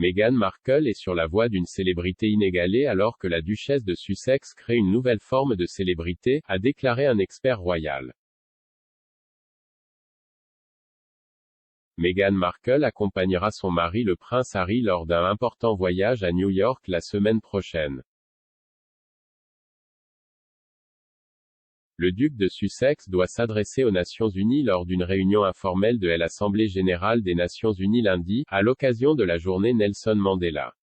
Meghan Markle est sur la voie d'une célébrité inégalée alors que la duchesse de Sussex crée une nouvelle forme de célébrité, a déclaré un expert royal. Meghan Markle accompagnera son mari le prince Harry lors d'un important voyage à New York la semaine prochaine. Le duc de Sussex doit s'adresser aux Nations Unies lors d'une réunion informelle de l'Assemblée générale des Nations Unies lundi, à l'occasion de la journée Nelson Mandela.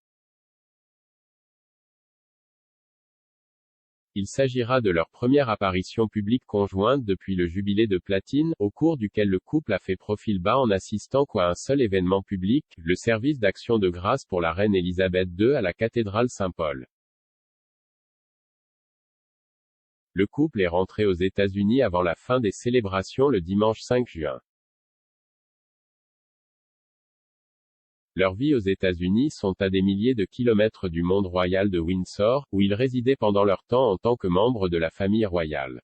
Il s'agira de leur première apparition publique conjointe depuis le jubilé de platine, au cours duquel le couple a fait profil bas en assistant qu'à un seul événement public, le service d'action de grâce pour la reine Elisabeth II à la cathédrale Saint-Paul. Le couple est rentré aux États-Unis avant la fin des célébrations le dimanche 5 juin. Leurs vies aux États-Unis sont à des milliers de kilomètres du monde royal de Windsor, où ils résidaient pendant leur temps en tant que membres de la famille royale.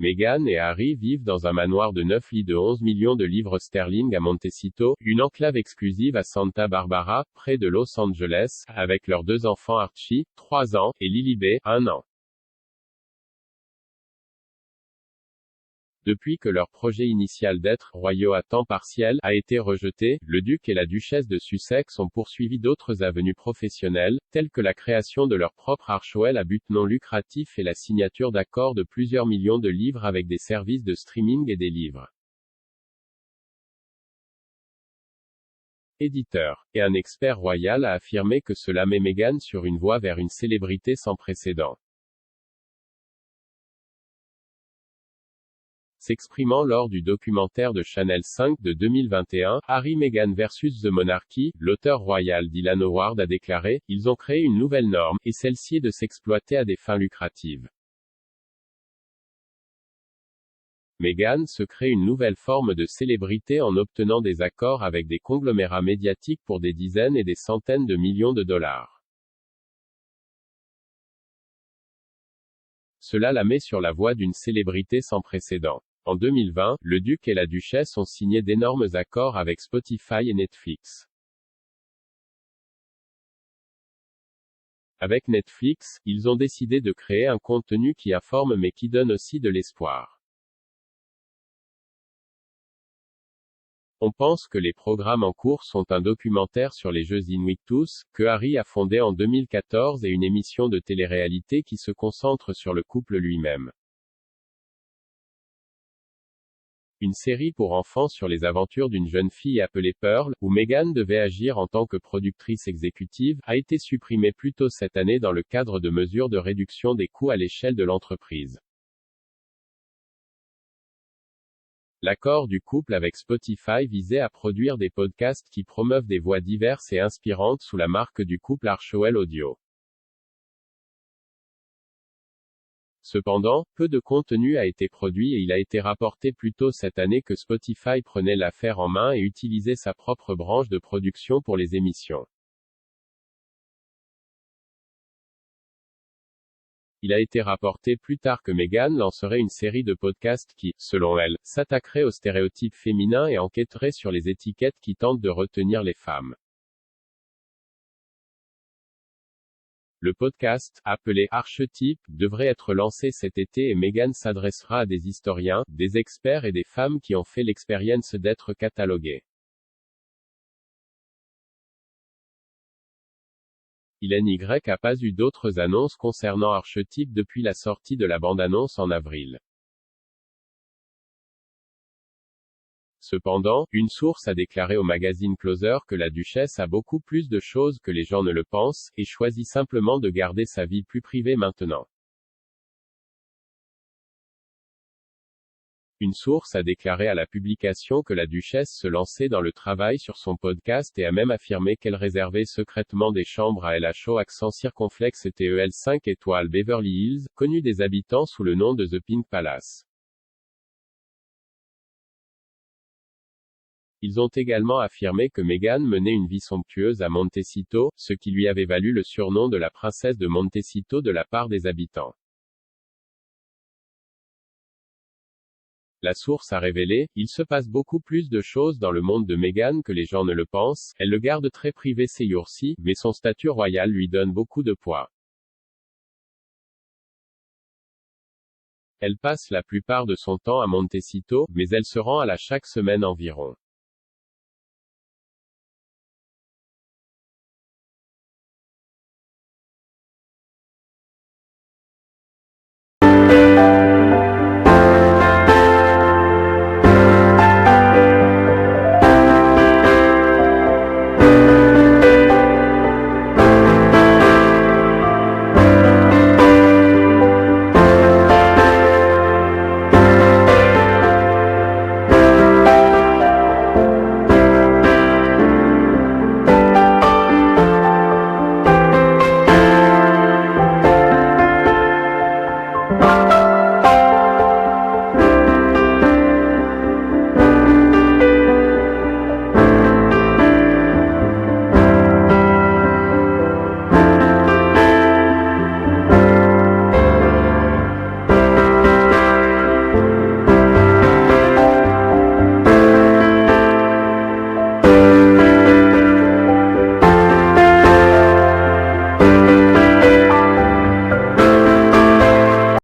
Meghan et Harry vivent dans un manoir de 9 lits de 11 millions de livres sterling à Montecito, une enclave exclusive à Santa Barbara, près de Los Angeles, avec leurs 2 enfants Archie, 3 ans, et Lilibet, 1 an. Depuis que leur projet initial d'être royaux à temps partiel a été rejeté, le duc et la duchesse de Sussex ont poursuivi d'autres avenues professionnelles, telles que la création de leur propre Archewell à but non lucratif et la signature d'accords de plusieurs millions de livres avec des services de streaming et des livres. Éditeur. Et un expert royal a affirmé que cela met Meghan sur une voie vers une célébrité sans précédent. S'exprimant lors du documentaire de Channel 5 de 2021, Harry Meghan vs The Monarchy, l'auteur royal Dylan Howard a déclaré « Ils ont créé une nouvelle norme, et celle-ci est de s'exploiter à des fins lucratives. Meghan se crée une nouvelle forme de célébrité en obtenant des accords avec des conglomérats médiatiques pour des dizaines et des centaines de millions de dollars. Cela la met sur la voie d'une célébrité sans précédent. En 2020, le duc et la duchesse ont signé d'énormes accords avec Spotify et Netflix. Avec Netflix, ils ont décidé de créer un contenu qui informe mais qui donne aussi de l'espoir. On pense que les programmes en cours sont un documentaire sur les Jeux Invictus, que Harry a fondé en 2014 et une émission de télé-réalité qui se concentre sur le couple lui-même. Une série pour enfants sur les aventures d'une jeune fille appelée Pearl, où Meghan devait agir en tant que productrice exécutive, a été supprimée plus tôt cette année dans le cadre de mesures de réduction des coûts à l'échelle de l'entreprise. L'accord du couple avec Spotify visait à produire des podcasts qui promeuvent des voix diverses et inspirantes sous la marque du couple Archewell Audio. Cependant, peu de contenu a été produit et il a été rapporté plus tôt cette année que Spotify prenait l'affaire en main et utilisait sa propre branche de production pour les émissions. Il a été rapporté plus tard que Meghan lancerait une série de podcasts qui, selon elle, s'attaquerait aux stéréotypes féminins et enquêterait sur les étiquettes qui tentent de retenir les femmes. Le podcast, appelé Archetype, devrait être lancé cet été et Meghan s'adressera à des historiens, des experts et des femmes qui ont fait l'expérience d'être cataloguées. Il n'y a pas eu d'autres annonces concernant Archetype depuis la sortie de la bande-annonce en avril. Cependant, une source a déclaré au magazine Closer que la duchesse a beaucoup plus de choses que les gens ne le pensent, et choisit simplement de garder sa vie plus privée maintenant. Une source a déclaré à la publication que la duchesse se lançait dans le travail sur son podcast et a même affirmé qu'elle réservait secrètement des chambres à LHO accent circonflexe TEL 5 étoiles Beverly Hills, connu des habitants sous le nom de The Pink Palace. Ils ont également affirmé que Meghan menait une vie somptueuse à Montecito, ce qui lui avait valu le surnom de la princesse de Montecito de la part des habitants. La source a révélé, il se passe beaucoup plus de choses dans le monde de Meghan que les gens ne le pensent, elle le garde très privé ces jours-ci, mais son statut royal lui donne beaucoup de poids. Elle passe la plupart de son temps à Montecito, mais elle se rend à la chaque semaine environ.